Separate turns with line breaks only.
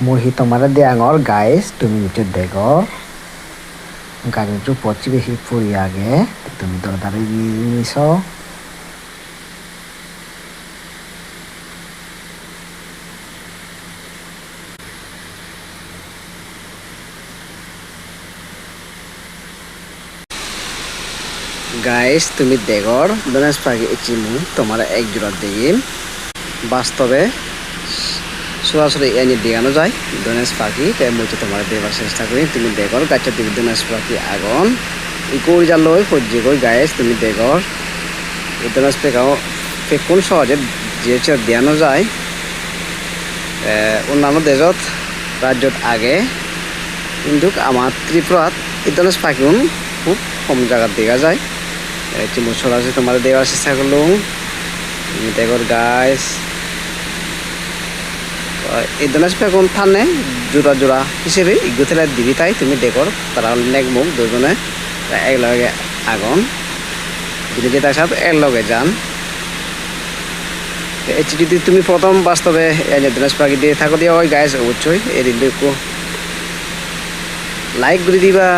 মুহি তোমার দেয়াঙর গাইস তুমি একটু দেখো গাড়ি একটু পড়ছি বেশি ফুরি আগে তুমি তো দাঁড়িয়ে নিছ গাইস তুমি দেখর ধনেশ পাখি চিমু তোমার এক জোড়া দিন বাস্তবে সরাসরি এনে দেখানো যায় ধনেশ পাখি তাই মুই তোমার দেবার চেষ্টা করি তুমি দেখর গাছের দিকে ধনেশ পাখি আগন ই কই যা লই ফজ্জি কই গাইস তুমি দেখর এই ধনেশ পেকাও পেকুন সহজে যে দেখানো যায় অন্যান্য দেশত রাজ্যত আগে কিন্তু আমার ত্রিপুরাত এই ধনেশ পাখিগুন খুব কম জায়গায় দেখা যায় চিমু সরাসরি তোমার দেওয়ার চেষ্টা করলুম তুমি দেখর গাইস এই ধনেশ পেগুন থানে জোড়া জোড়া হিসেবে ইগুতেলা দিবি তাই তুমি দেখর তারা নেক মুখ দুজনে একলগে আগন যদি যেটা সব একলগে যান যদি তুমি প্রথম বাস্তবে ধনেশ পাখি দিয়ে থাকো দিয়া হয় গাইস অবশ্যই এই রিলটা লাইক করে দিবা।